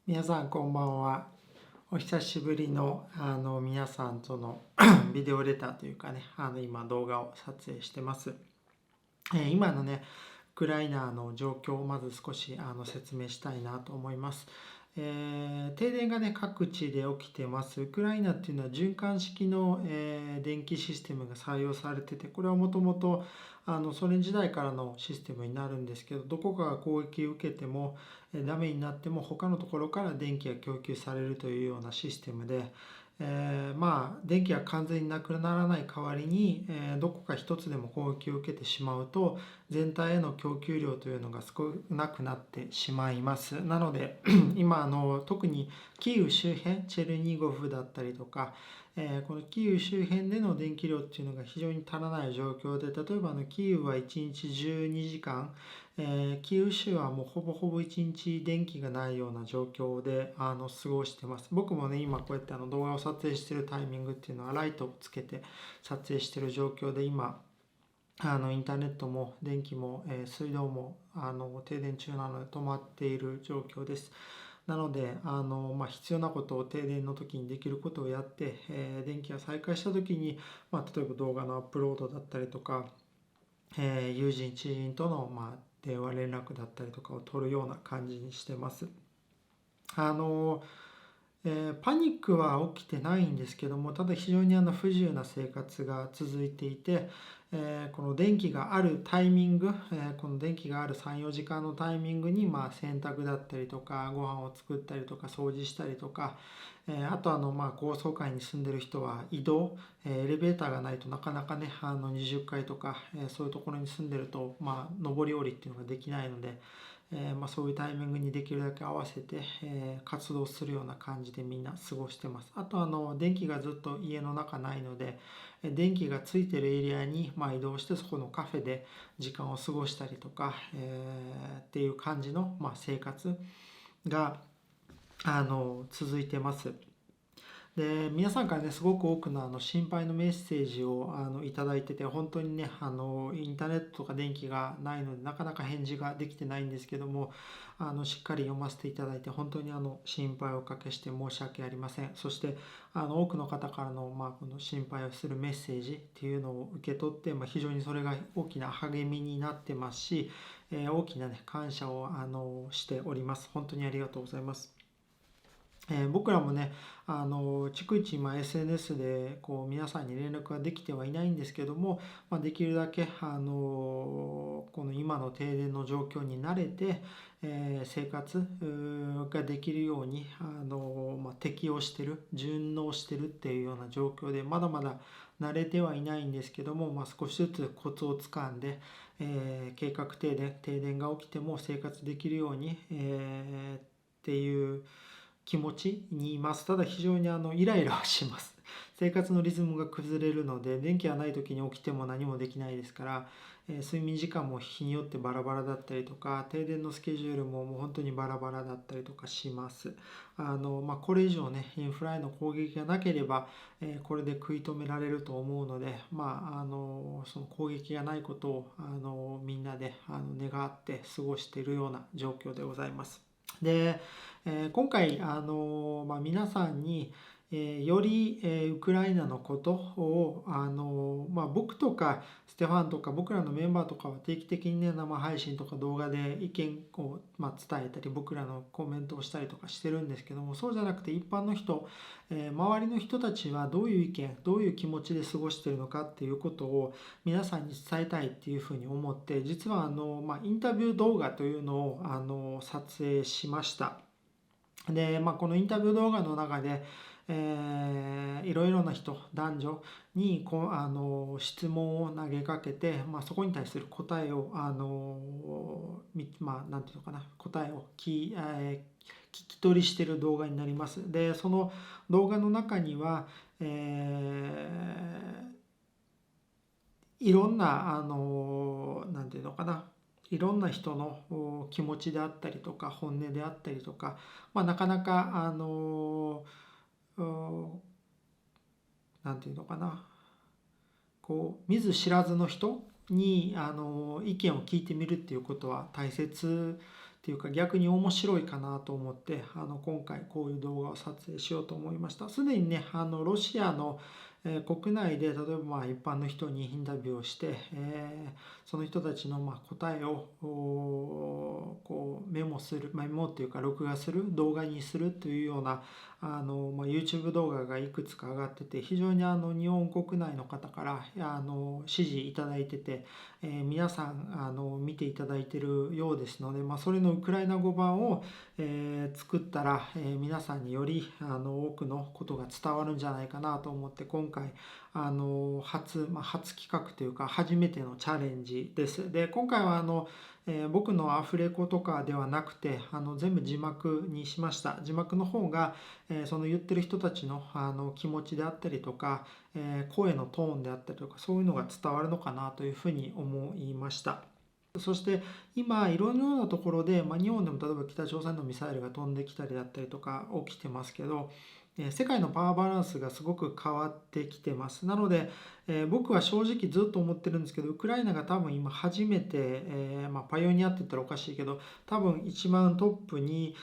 皆さんこんばんは。お久しぶりの皆さんとのビデオレターというかね、今動画を撮影してます。今のね、ウクライナの状況をまず少し説明したいなと思います。停電がね、各地で起きてます。ウクライナっていうのは循環式の、電気システムが採用されてて、これはもともとソ連時代からのシステムになるんですけど、どこかが攻撃を受けても、ダメになっても他のところから電気が供給されるというようなシステムで、電気が完全になくならない代わりに、どこか一つでも攻撃を受けてしまうと全体への供給量というのが少なくなってしまいます。なので今特にキーウ周辺チェルニゴフだったりとか、このキーウ周辺での電気量っていうのが非常に足らない状況で、例えばキーウは1日12時間、キーウ州はもうほぼほぼ1日電気がないような状況で過ごしてます。僕もね、今こうやって動画を撮影しているタイミングっていうのはライトをつけて撮影している状況で、今インターネットも電気も、水道も停電中なので止まっている状況です。なので必要なことを停電の時にできることをやって、電気が再開した時に、例えば動画のアップロードだったりとか、友人知人との、電話連絡だったりとかを取るような感じにしてます。パニックは起きてないんですけども、ただ非常に不自由な生活が続いていて、この電気があるタイミング、この電気がある3、4時間のタイミングに、洗濯だったりとかご飯を作ったりとか掃除したりとか、あと高層階に住んでる人は移動、エレベーターがないとなかなかね20階とか、そういうところに住んでると、上り下りっていうのができないので、そういうタイミングにできるだけ合わせて、活動するような感じでみんな過ごしてます。あと電気がずっと家の中ないので、電気がついてるエリアに、移動してそこのカフェで時間を過ごしたりとか、っていう感じの、生活が続いてます。で、皆さんからね、すごく多くの心配のメッセージをいただいてて、本当にね、インターネットとか電気がないので、なかなか返事ができてないんですけども、しっかり読ませていただいて、本当に心配をおかけして申し訳ありません。そして、多くの方からの、この心配をするメッセージっていうのを受け取って、非常にそれが大きな励みになってますし、大きなね、感謝をしております。本当にありがとうございます。僕らもね、逐一今 SNS でこう皆さんに連絡ができてはいないんですけども、できるだけ、この今の停電の状況に慣れて、生活ができるように適応してる、順応してるっていうような状況で、まだまだ慣れてはいないんですけども、少しずつコツをつかんで、計画停電が起きても生活できるように、っていう気持ちにいます。ただ非常にイライラはします。生活のリズムが崩れるので、電気がない時に起きても何もできないですから、睡眠時間も日によってバラバラだったりとか、停電のスケジュールももう本当にバラバラだったりとかします。これ以上ね、インフラへの攻撃がなければ、これで食い止められると思うので、その攻撃がないことをみんなで願って過ごしているような状況でございます。で、今回皆さんに、より、ウクライナのことを僕とかステファンとか僕らのメンバーとかは定期的にね、生配信とか動画で意見を、伝えたり僕らのコメントをしたりとかしてるんですけども、そうじゃなくて一般の人、周りの人たちはどういう意見どういう気持ちで過ごしているのかっていうことを皆さんに伝えたいっていうふうに思って、実はインタビュー動画というのを撮影しました。で、このインタビュー動画の中で、いろいろな人、男女に質問を投げかけて、そこに対する答えを、なんていうのかな、答えを聞き取りしている動画になります。で、その動画の中には、いろんな、なんていうのかな、いろんな人の気持ちであったりとか本音であったりとか、なかなかなんていうのかな、こう見ず知らずの人に意見を聞いてみるっていうことは大切っていうか逆に面白いかなと思って今回こういう動画を撮影しようと思いました。すでにねロシアの国内で例えば一般の人にインタビューをして、その人たちの答えをこうメモっていうか録画する動画にするというようなYouTube 動画がいくつか上がってて、非常に日本国内の方から支持いただいてて、皆さん見ていただいているようですので、それのウクライナ語版を、作ったら、皆さんにより多くのことが伝わるんじゃないかなと思って、今回初企画というか初めてのチャレンジです。で今回は僕のアフレコとかではなくて全部字幕にしました。字幕の方が、その言ってる人たちの気持ちであったりとか、声のトーンであったりとか、そういうのが伝わるのかなというふうに思いました。そして今いろんなところで、日本でも例えば北朝鮮のミサイルが飛んできたりだったりとか起きてますけど、世界のパワーバランスがすごく変わってきてます。なので、僕は正直ずっと思ってるんですけど、ウクライナが多分今初めて、パイオニアって言ったらおかしいけど、多分一番トップに、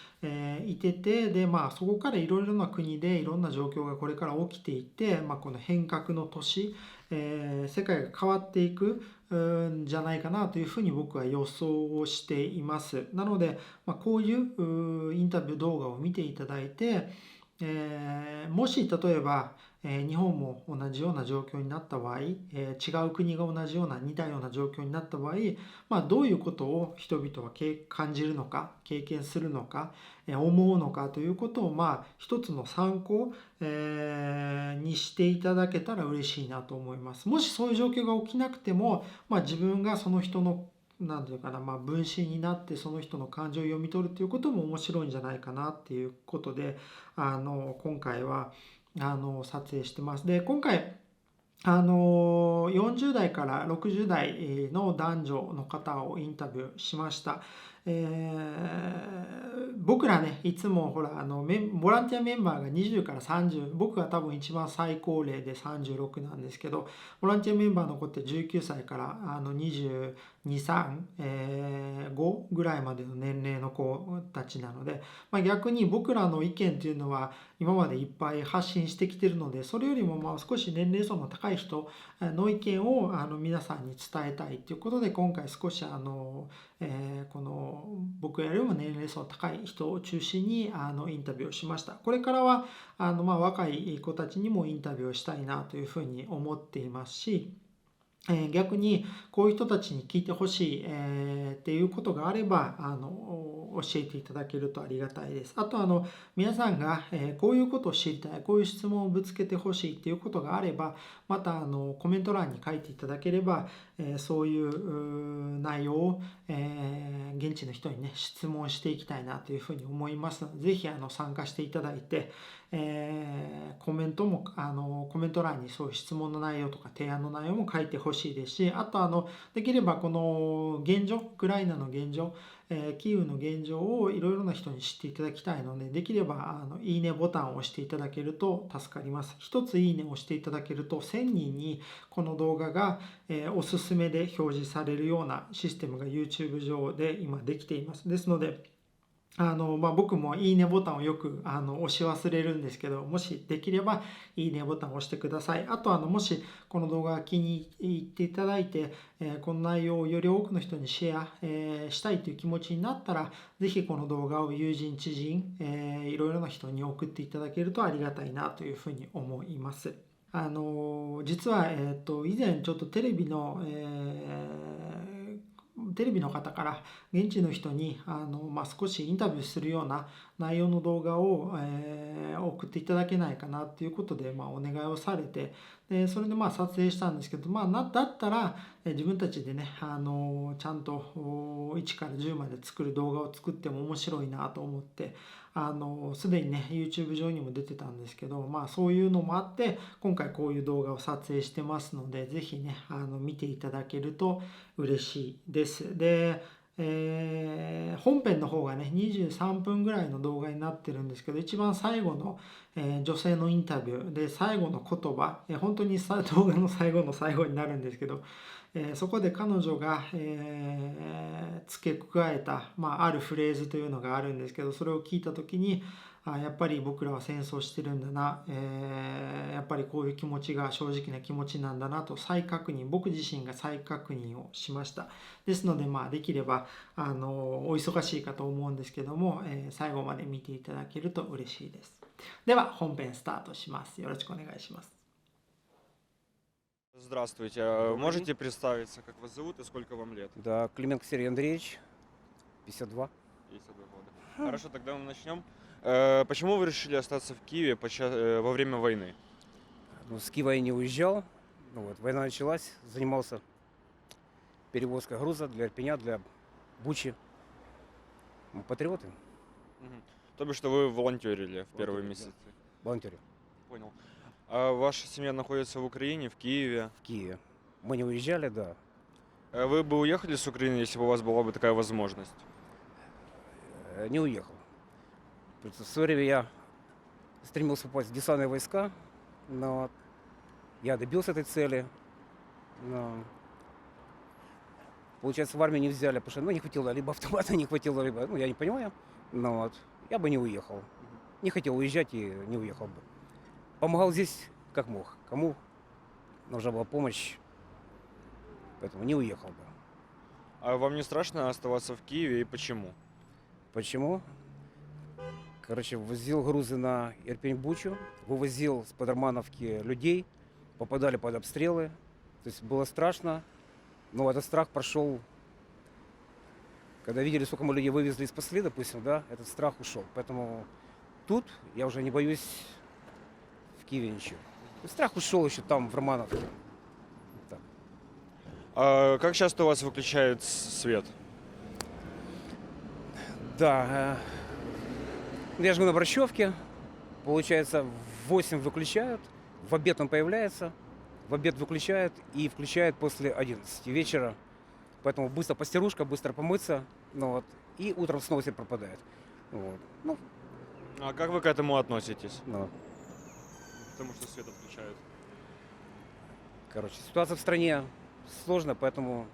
いてて、でそこからいろいろな国でいろんな状況がこれから起きていて、この変革の年、世界が変わっていくんじゃないかなというふうに僕は予想をしています。なので、こういうインタビュー動画を見ていただいて、もし例えば、日本も同じような状況になった場合、違う国が同じような似たような状況になった場合、どういうことを人々は感じるのか、経験するのか、思うのかということを一つの参考、にしていただけたら嬉しいなと思います。もしそういう状況が起きなくても、自分がその人のなんていうかな、分身になってその人の感情を読み取るということも面白いんじゃないかなっていうことで今回は撮影してます。で今回40代から60代の男女の方をインタビューしました。僕らねいつもほらボランティアメンバーが20から30、僕が多分一番最高齢で36なんですけど、ボランティアメンバーの子って19歳から22、3、5ぐらいまでの年齢の子たちなので、逆に僕らの意見っていうのは今までいっぱい発信してきてるので、それよりも少し年齢層の高い人の意見を皆さんに伝えたいということで、今回少しこの僕よりも年齢層高い人を中心にインタビューをしました。これからは若い子たちにもインタビューをしたいなというふうに思っていますし、逆にこういう人たちに聞いてほしい、っていうことがあれば教えていただけるとありがたいです。あと皆さんが、こういうことを知りたい、こういう質問をぶつけてほしいっていうことがあれば、またコメント欄に書いていただければ、そういう内容を、現地の人にね質問していきたいなというふうに思いますので、ぜひ参加していただいて、コメント欄にそういう質問の内容とか提案の内容も書いてほしいですし、あとできればこの現状、ウクライナの現状、キーウの現状をいろいろな人に知っていただきたいので、できればいいねボタンを押していただけると助かります。一ついいねを押していただけると1000人にこの動画が、おすすめで表示されるようなシステムが YouTube 上で今できています。ですので僕もいいねボタンをよく押し忘れるんですけど、もしできればいいねボタンを押してください。あともしこの動画が気に入っていただいて、この内容をより多くの人にシェア、したいという気持ちになったら、ぜひこの動画を友人、知人、いろいろな人に送っていただけるとありがたいなというふうに思います。実は、以前ちょっとテレビの方から現地の人に少しインタビューするような内容の動画を、送っていただけないかなということで、お願いをされて、でそれで撮影したんですけど、だったら自分たちでねちゃんと1から10まで作る動画を作っても面白いなと思って、すでにね YouTube 上にも出てたんですけど、そういうのもあって今回こういう動画を撮影してますので、ぜひね見ていただけると嬉しいです。で本編の方がね23分ぐらいの動画になってるんですけど、一番最後の、女性のインタビューで最後の言葉、本当に動画の最後の最後になるんですけど、そこで彼女が、付け加えた、あるフレーズというのがあるんですけど、それを聞いた時に、やっぱり僕らは戦争してるんだな、やっぱりこういう気持ちが正直な気持ちなんだなと僕自身が再確認をしました。ですので、できればお忙しいかと思うんですけども、最後まで見ていただけると嬉しいです。では本編スタートします。よろしくお願いします。Здравствуйте. Добрый день. Можете представиться, как вас зовут и сколько вам лет? Да, Клименко Сергей Андреевич, 52. 52 года. Хорошо, тогда мы начнем. Почему вы решили остаться в Киеве во время войны? Ну, с Киева я не уезжал. Ну, вот, война началась, занимался перевозкой груза для Ирпеня, для Бучи. Мы патриоты, Мгм. То бишь, что вы волонтерили в первые Волонтерили, месяцы. волонтеры Понял. А ваша семья находится в Украине, в Киеве. в Киеве. Мы не уезжали, да. Вы бы уехали с Украины, если бы у вас была бы такая возможность? Не уехал. В свое время я стремился попасть в десантные войска, но я добился этой цели. Но, получается, в армию не взяли, потому что не хватило либо автомата, не хватило, либо, я не понимаю, но вот, я бы не уехал. Не хотел уезжать и не уехал бы. Помогал здесь как мог. Кому нужна была помощь, поэтому не уехал бы. А вам не страшно оставаться в Киеве и почему? Почему? Короче, возил грузы на Ирпень-Бучу, вывозил с Подромановки людей, попадали под обстрелы. То есть было страшно, но этот страх прошел, когда видели, сколько мы людей вывезли и спасли, допустим, да, этот страх ушел. Поэтому тут я уже не боюсь в Киеве ничего. Страх ушел еще там, в Романовке. Так. А как часто у вас выключают свет? Да, я живу на Борщевке, получается, в 8 выключают, в обед он появляется, в обед выключают и включают после 11 вечера. Поэтому быстро постирушка, быстро помыться, и утром снова свет пропадает. Вот. А как вы к этому относитесь? Ну, Потому что свет отключают. короче, ситуация в стране сложная, поэтому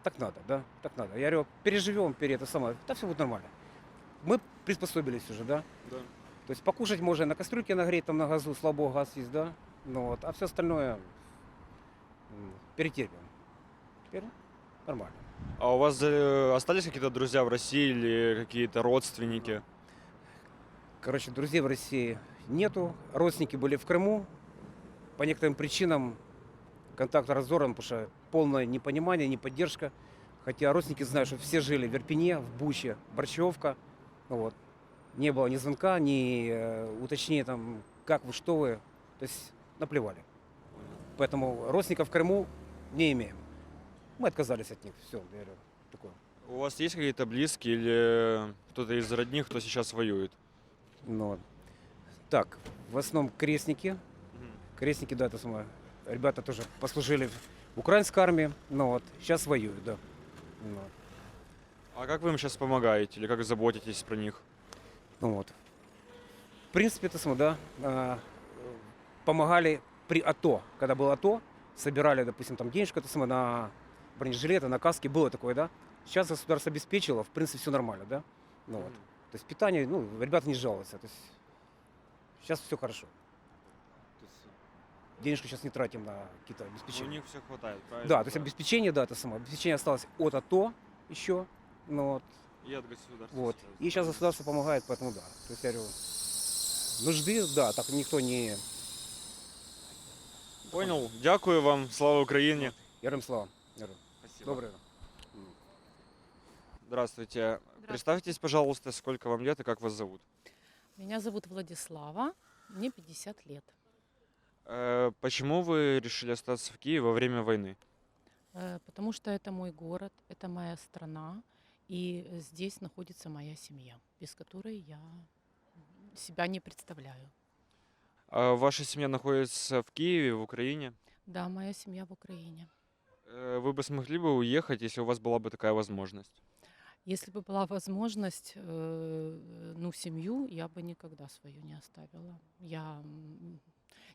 так надо, да, так надо. Я говорю, переживем, да все будет нормально. Мы приспособились уже, да. Да. То есть покушать можно на кастрюльке нагреть, там на газу, слава богу, газ есть, да. А все остальное перетерпим. Теперь нормально. А у вас остались какие-то друзья в России или какие-то родственники? Короче, друзей в России нету. Родственники были в Крыму. По некоторым причинам контакт разорван, потому что полное непонимание, неподдержка. Хотя родственники знают, что все жили в Ирпене, в Буче, Борщевка. Не было ни звонка, ни уточнения, там, как вы, что вы. То есть наплевали. Поэтому родственников в Крыму не имеем. Мы отказались от них. Все, я говорю, такое. У вас есть какие-то близкие или кто-то из родных, кто сейчас воюет? Так, в основном крестники. Крестники, да, это самое. Ребята тоже послужили в украинской армии, сейчас воюют, да. А как вы им сейчас помогаете или как заботитесь про них? В принципе, это самое, да. Помогали при АТО. Когда было АТО, собирали, допустим, там денежку, это самое, на бронежилеты, на каски, было такое, да. Сейчас государство обеспечило, в принципе, все нормально, да. То есть питание, ребята не жалуются. То есть сейчас все хорошо. То есть денежку сейчас не тратим на какие-то У обеспечения. них все хватает, правильно? Да, то есть обеспечение, да, это самое. Обеспечение осталось от АТО еще. И от государства. Вот. И сейчас государство помогает, поэтому да. То есть я говорю, нужды, да, так никто не... Понял. Дякую вам. Слава Украине. Героям слава. Спасибо. Доброе. Здравствуйте. Представьтесь, пожалуйста, сколько вам лет и как вас зовут? Меня зовут Владислава, мне 50 лет. Почему вы решили остаться в Киеве во время войны? Потому что это мой город, это моя страна, и здесь находится моя семья, без которой я себя не представляю. А ваша семья находится в Киеве, в Украине? Да, моя семья в Украине. Вы бы смогли бы уехать, если у вас была бы такая возможность? Если бы была возможность, семью я бы никогда свою не оставила.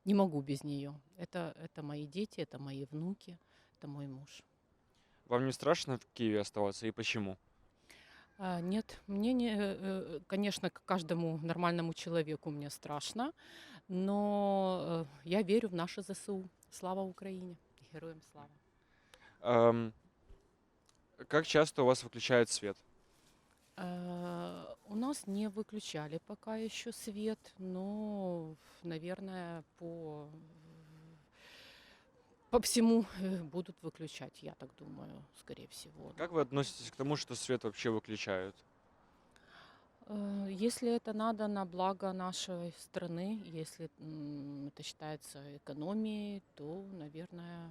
не могу без нее. Это мои дети, это мои внуки, это мой муж. Вам не страшно в Киеве оставаться и почему? Нет, мне не, конечно, к каждому нормальному человеку мне страшно, но я верю в наше ЗСУ. Слава Украине! Героям слава! Ам, Как часто у вас выключают свет? У нас не выключали пока еще свет, но, наверное, по всему будут выключать, я так думаю, скорее всего. Как вы относитесь к тому, что свет вообще выключают? Если это надо на благо нашей страны, если это считается экономией, то, наверное,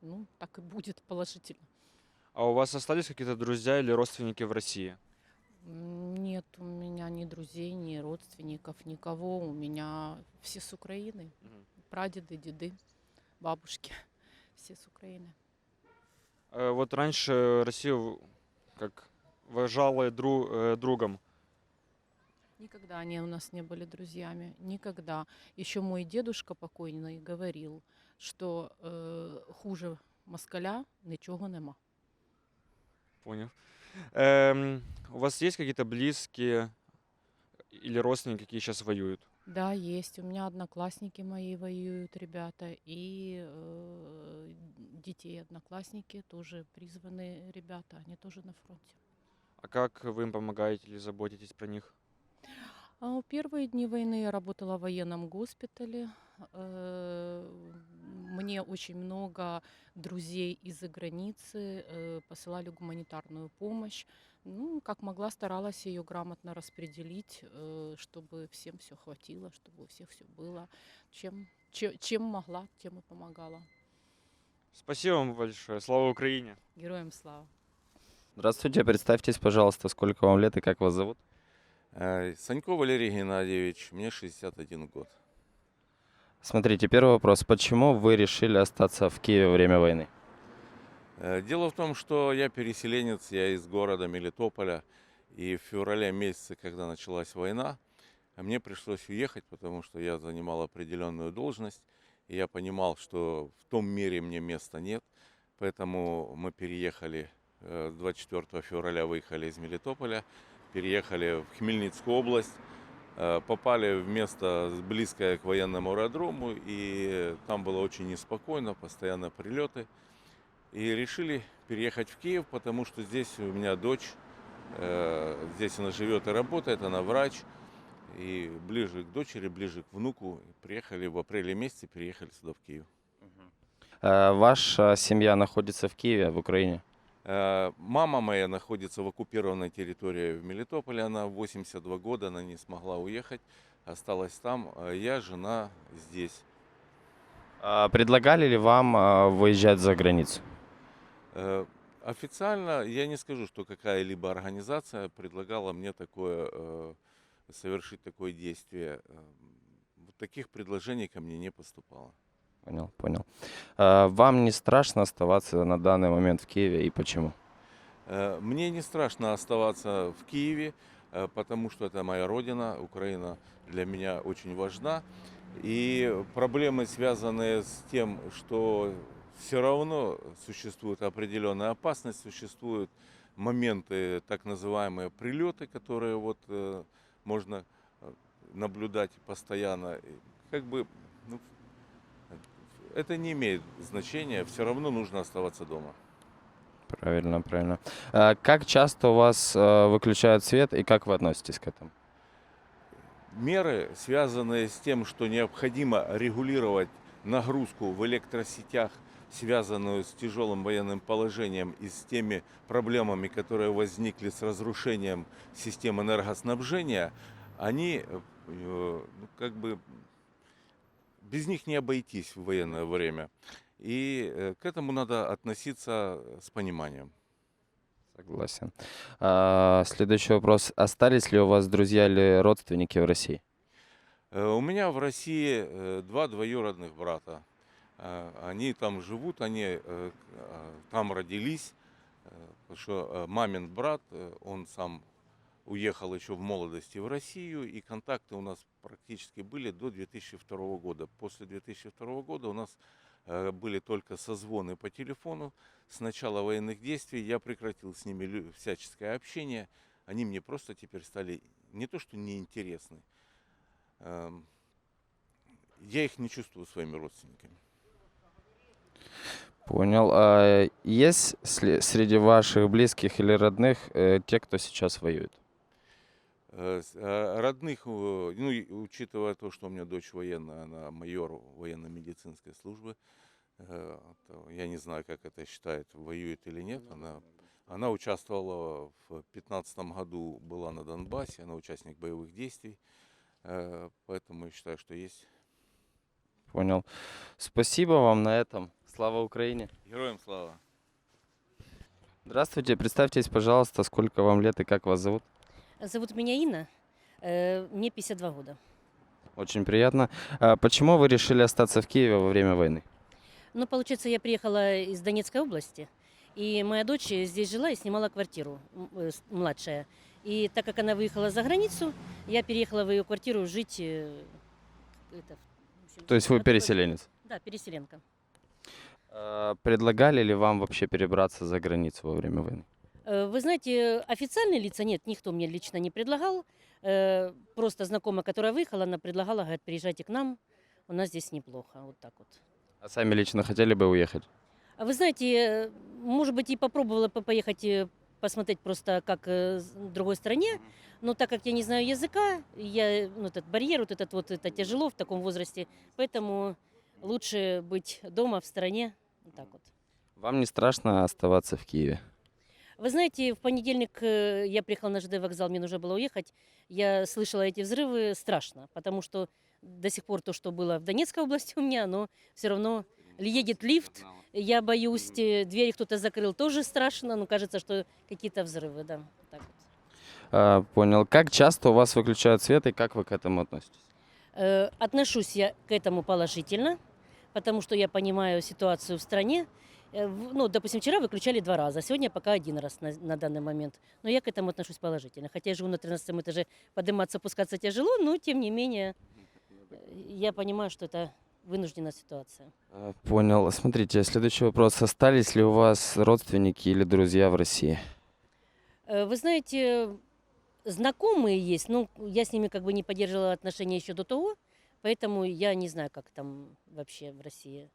ну, так и будет положительно. А у вас остались какие-то друзья или родственники в России? Нет у меня ни друзей, ни родственников, никого. У меня все с Украины. Мгм. Прадеды, деды, бабушки. Все с Украины. Вот раньше Россию как вважали другом. Никогда они у нас не были друзьями. Никогда. Еще мой дедушка покойный говорил, что хуже москаля нічого нема. Понял. У вас есть какие-то близкие или родственники, какие сейчас воюют? Да, есть. У меня одноклассники мои воюют, ребята, и детей одноклассники тоже призванные ребята, они тоже на фронте. А как вы им помогаете или заботитесь про них? В первые дни войны я работала в военном госпитале. Э, Мне очень много друзей из-за границы посылали гуманитарную помощь. Ну, как могла, старалась ее грамотно распределить, чтобы всем все хватило, чтобы у всех все было. Чем могла, тем и помогала. Спасибо вам большое. Слава Украине! Героям слава! Здравствуйте, представьтесь, пожалуйста, сколько вам лет и как вас зовут? Санько Валерий Геннадьевич, мне 61 год. Смотрите, первый вопрос. Почему вы решили остаться в Киеве во время войны? Дело в том, что я переселенец, я из города Мелитополя. И в феврале месяце, когда началась война, мне пришлось уехать, потому что я занимал определенную должность. И я понимал, что в том мире мне места нет. Поэтому мы переехали, 24 февраля выехали из Мелитополя, переехали в Хмельницкую область. Попали в место близкое к военному аэродрому, и там было очень неспокойно, постоянно прилеты. И решили переехать в Киев, потому что здесь у меня дочь, здесь она живет и работает, она врач. И ближе к дочери, ближе к внуку приехали в апреле месяце, переехали сюда, в Киев. Ваша семья находится в Киеве, в Украине? Мама моя находится в оккупированной территории в Мелитополе, она 82 года, она не смогла уехать, осталась там, а я, жена здесь. Предлагали ли вам выезжать за границу? Официально я не скажу, что какая-либо организация предлагала мне совершить такое действие. Таких предложений ко мне не поступало. Понял. Вам не страшно оставаться на данный момент в Киеве и почему? Мне не страшно оставаться в Киеве, потому что это моя родина, Украина для меня очень важна. И проблемы, связанные с тем, что все равно существует определенная опасность, существуют моменты, так называемые прилеты, которые можно наблюдать постоянно. Ну, это не имеет значения, все равно нужно оставаться дома. Правильно. Как часто у вас выключают свет и как вы относитесь к этому? Меры, связанные с тем, что необходимо регулировать нагрузку в электросетях, связанную с тяжелым военным положением и с теми проблемами, которые возникли с разрушением систем энергоснабжения, они без них не обойтись в военное время. И к этому надо относиться с пониманием. Согласен. Следующий вопрос. Остались ли у вас друзья или родственники в России? У меня в России 2 двоюродных брата. Они там живут, они там родились, потому что мамин брат, он сам уехал еще в молодости в Россию, и контакты у нас практически были до 2002 года. После 2002 года у нас были только созвоны по телефону. С начала военных действий я прекратил с ними всяческое общение. Они мне просто теперь стали не то что неинтересны, я их не чувствую своими родственниками. Понял. А есть среди ваших близких или родных те, кто сейчас воюет? Родных, ну, учитывая то, что у меня дочь военная, она майор военно-медицинской службы, я не знаю, как это считает, воюет или нет. Она участвовала в 2015 году, была на Донбассе, она участник боевых действий, поэтому я считаю, что есть. Понял. Спасибо вам на этом. Слава Украине. Героям слава! Здравствуйте, представьтесь, пожалуйста, сколько вам лет и как вас зовут? Зовут меня Инна, мне 52 года. Очень приятно. А почему вы решили остаться в Киеве во время войны? Ну, получается, я приехала из Донецкой области, и моя дочь здесь жила и снимала квартиру, младшая. И так как она выехала за границу, я переехала в ее квартиру жить. В общем, То есть вы оттуда- переселенец? Да, переселенка. Предлагали ли вам вообще перебраться за границу во время войны? Вы знаете, официальные лица нет, никто мне лично не предлагал. Просто знакомая, которая выехала, она предлагала, говорит, приезжайте к нам, у нас здесь неплохо, вот так вот. А сами лично хотели бы уехать? А вы знаете, может быть, и попробовала поехать посмотреть просто как в другой стране, но так как я не знаю языка, этот барьер, это тяжело в таком возрасте, поэтому лучше быть дома, в стране, вот так вот. Вам не страшно оставаться в Киеве? Вы знаете, в понедельник я приехала на ЖД вокзал, мне нужно было уехать. Я слышала эти взрывы, страшно, потому что до сих пор то, что было в Донецкой области у меня, но все равно едет лифт, я боюсь, двери кто-то закрыл, тоже страшно, но кажется, что какие-то взрывы, да. Так вот. Понял. Как часто у вас выключают свет и как вы к этому относитесь? Отношусь я к этому положительно, потому что я понимаю ситуацию в стране. Ну, допустим, вчера выключали 2 раза, сегодня пока 1 раз на данный момент. Но я к этому отношусь положительно. Хотя я живу на 13 этаже, подниматься, опускаться тяжело, но тем не менее я понимаю, что это вынужденная ситуация. Понял. Смотрите, следующий вопрос. Остались ли у вас родственники или друзья в России? Вы знаете, знакомые есть, но я с ними как бы не поддерживала отношения еще до того, поэтому я не знаю, как там вообще в России.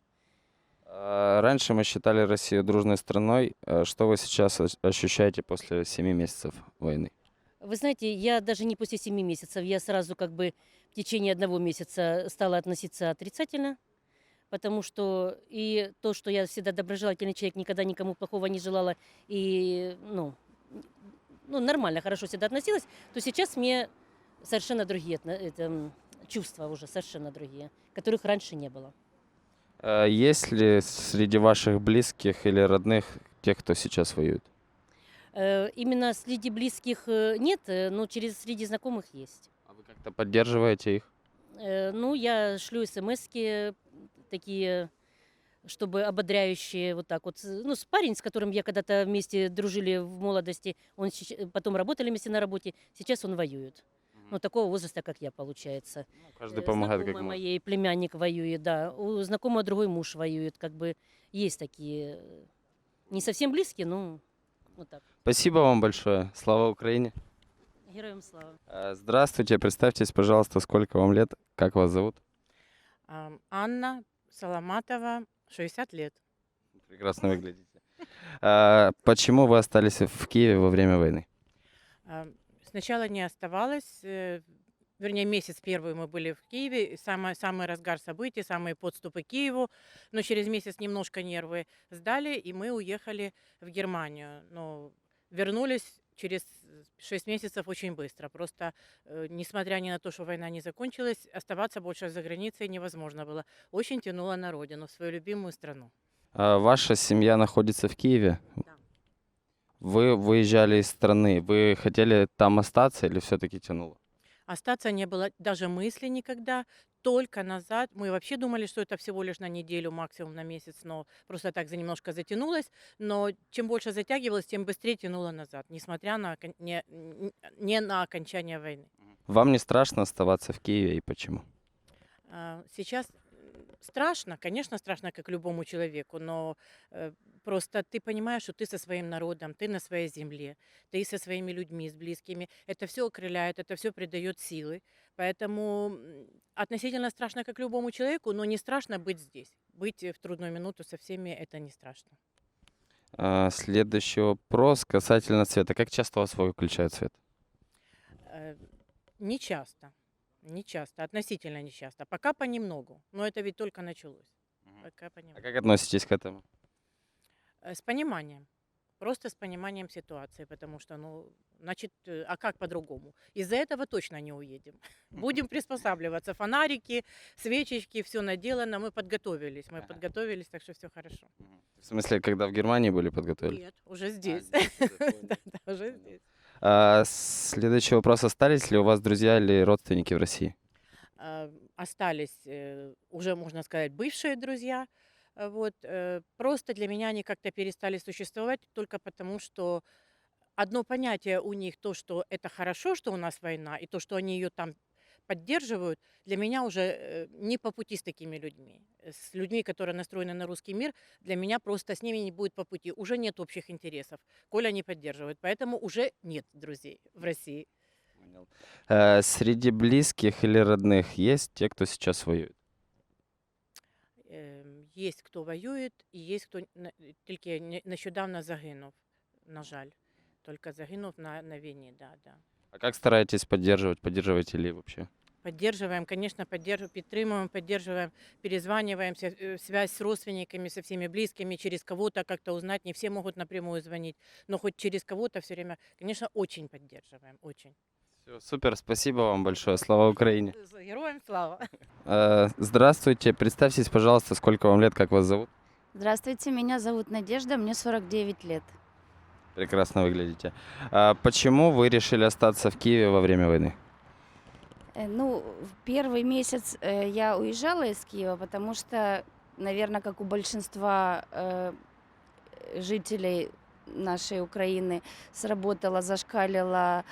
Раньше мы считали Россию дружной страной. Что вы сейчас ощущаете после 7 месяцев войны? Вы знаете, я даже не после 7 месяцев, я сразу как бы в течение 1 месяца стала относиться отрицательно, потому что и то, что я всегда доброжелательный человек, никогда никому плохого не желала и, нормально, хорошо всегда относилась, то сейчас мне совершенно другие чувства уже, совершенно другие, которых раньше не было. Есть ли среди ваших близких или родных тех, кто сейчас воюет? Именно среди близких нет, но среди знакомых есть. А вы как-то поддерживаете их? Я шлю смски такие, чтобы ободряющие, вот так вот. Парень, с которым я когда-то вместе дружили в молодости, потом работали вместе на работе, сейчас он воюет. Такого возраста, как я, получается. Каждый помогает как Знакомая может. моей племянник воюет, да. У знакомого другой муж воюет. Как бы есть такие, не совсем близкие, но вот так. Спасибо вам большое. Слава Украине. Героям слава. Здравствуйте, представьтесь, пожалуйста, сколько вам лет, как вас зовут? Анна Соломатова, 60 лет. Прекрасно выглядите. Почему вы остались в Киеве во время войны? Сначала не оставалось, вернее, месяц первый мы были в Киеве, самый разгар событий, самые подступы к Киеву, но через месяц немножко нервы сдали, и мы уехали в Германию. Но вернулись через 6 месяцев очень быстро. Просто, несмотря ни на то, что война не закончилась, оставаться больше за границей невозможно было. Очень тянуло на родину, в свою любимую страну. Ваша семья находится в Киеве? Да. Вы выезжали из страны. Вы хотели там остаться или все-таки тянуло? Остаться не было даже мысли никогда, только назад. Мы вообще думали, что это всего лишь на неделю, максимум на месяц, но просто так немножко затянулось. Но чем больше затягивалось, тем быстрее тянуло назад, несмотря на не на окончание войны. Вам не страшно оставаться в Киеве и почему? Сейчас страшно, конечно, страшно, как любому человеку, но просто ты понимаешь, что ты со своим народом, ты на своей земле, ты со своими людьми, с близкими. Это все окрыляет, это все придает силы. Поэтому относительно страшно, как любому человеку, но не страшно быть здесь. Быть в трудную минуту со всеми это не страшно. Следующий вопрос касательно света. Как часто у вас выключают свет? Не часто. Не часто, относительно не часто. Пока понемногу. Но это ведь только началось. Пока А понемногу. как относитесь к этому? С пониманием. Просто с пониманием ситуации, потому что, ну, значит, а как по-другому? Из-за этого точно не уедем. Будем приспосабливаться. Фонарики, свечечки, все наделано. Мы подготовились, так что все хорошо. В смысле, когда в Германии были подготовлены? Нет, уже здесь. здесь, я понял. Да, уже здесь. Следующий вопрос. Остались ли у вас друзья или родственники в России? Остались уже, можно сказать, бывшие друзья. Вот. Просто для меня они как-то перестали существовать только потому, что одно понятие у них, то, что это хорошо, что у нас война, и то, что они ее там поддерживают, для меня уже не по пути с такими людьми. С людьми, которые настроены на русский мир, для меня просто с ними не будет по пути. Уже нет общих интересов, коли они поддерживают. Поэтому уже нет друзей в России. Понял. Среди близких или родных есть те, кто сейчас воюет? Есть кто воює, і є хто тільки нещодавно загинув, на жаль. Только загинув на війні, да. А как стараетесь поддерживать? Поддерживаете ли вообще? Поддерживаем, конечно, підтримуємо, поддерживаем, перезваниваемся, связь с родственниками, со всеми близкими, через кого-то как-то узнать. Не все могут напрямую звонить, но хоть через кого-то все время, конечно, очень поддерживаем, очень. Всё, супер, спасибо вам большое. Слава Украине. Героям слава! Здравствуйте, представьтесь, пожалуйста, сколько вам лет, как вас зовут? Здравствуйте, меня зовут Надежда, мне 49 лет. Прекрасно выглядите. Почему вы решили остаться в Киеве во время войны? Ну, в первый месяц я уезжала из Киева, потому что, наверное, как у большинства жителей нашей Украины, сработала, зашкалила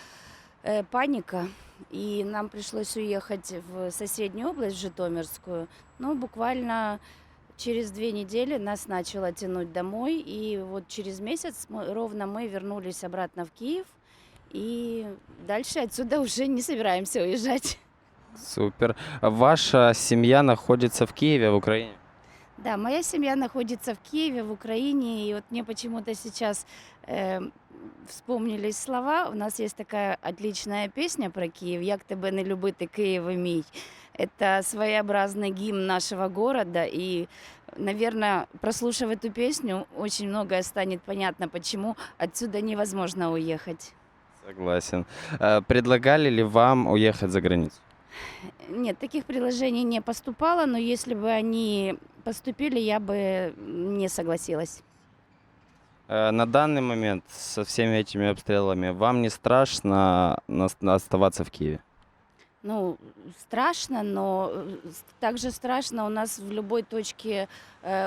паника, и нам пришлось уехать в соседнюю область, в Житомирскую. Ну, буквально через 2 недели нас начало тянуть домой, и вот через месяц ровно мы вернулись обратно в Киев, и дальше отсюда уже не собираемся уезжать. Супер. Ваша семья находится в Киеве, в Украине? Да, моя семья находится в Киеве, в Украине, и вот мне почему-то сейчас вспомнились слова. У нас есть такая отличная песня про Киев «Як тебе не любити, Києве мій». Это своеобразный гимн нашего города, и, наверное, прослушав эту песню, очень многое станет понятно, почему отсюда невозможно уехать. Согласен. Предлагали ли вам уехать за границу? Нет, таких предложений не поступало, но если бы они поступили, я бы не согласилась. На данный момент со всеми этими обстрелами вам не страшно оставаться в Киеве? Ну, страшно, но также страшно у нас в любой точке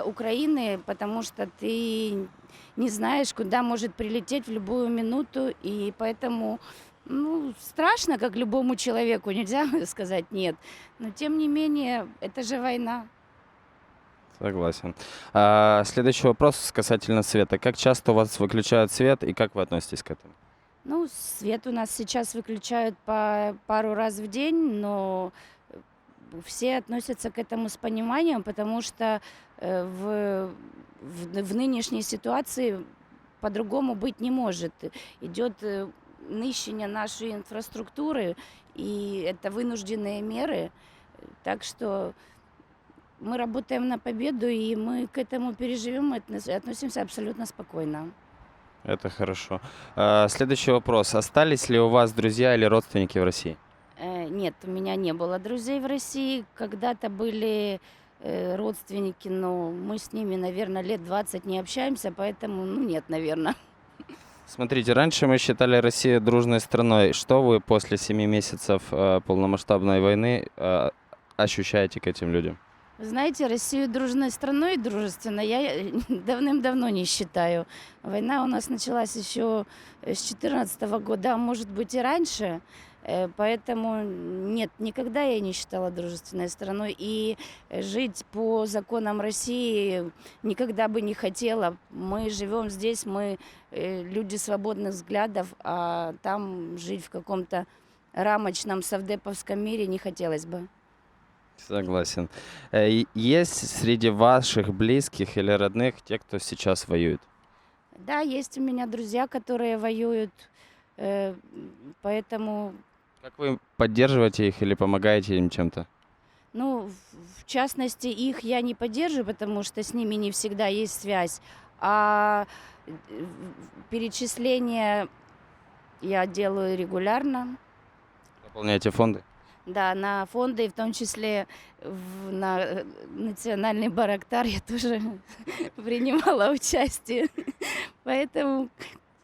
Украины, потому что ты не знаешь, куда может прилететь в любую минуту, и поэтому, ну, страшно, как любому человеку, нельзя сказать нет. Но тем не менее, это же война. Согласен. Следующий вопрос касательно света. Как часто у вас выключают свет и как вы относитесь к этому? Ну, свет у нас сейчас выключают по пару раз в день, но все относятся к этому с пониманием, потому что в нынешней ситуации по-другому быть не может. Идет нищение нашей инфраструктуры, и это вынужденные меры. Так что мы работаем на победу, и мы к этому переживем и относимся абсолютно спокойно. Это хорошо. Следующий вопрос. Остались ли у вас друзья или родственники в России? Нет, у меня не было друзей в России. Когда-то были родственники, но мы с ними, наверное, лет 20 не общаемся, поэтому, ну, нет, наверное. Смотрите, раньше мы считали Россию дружной страной. Что вы после 7 месяцев полномасштабной войны ощущаете к этим людям? Вы знаете, Россию дружной страной, дружественной, я давным-давно не считаю. Война у нас началась еще с 2014 года, а может быть и раньше. Поэтому нет, никогда я не считала дружественной страной. И жить по законам России никогда бы не хотела. Мы живем здесь, мы люди свободных взглядов, а там жить в каком-то рамочном совдеповском мире не хотелось бы. Согласен. Есть среди ваших близких или родных те, кто сейчас воюет? Да, есть у меня друзья, которые воюют, поэтому, Как вы поддерживаете их или помогаете им чем-то? ну, в частности, их я не поддерживаю, потому что с ними не всегда есть связь, а перечисления я делаю регулярно, Пополняете фонды? да, на фонды, и в том числе на национальный Барактар я тоже принимала участие, поэтому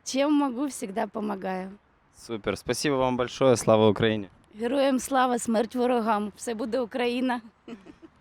чем могу, всегда помогаю. Супер. Спасибо вам большое. Слава Украине. Героям слава, смерть ворогам. Все буде Україна.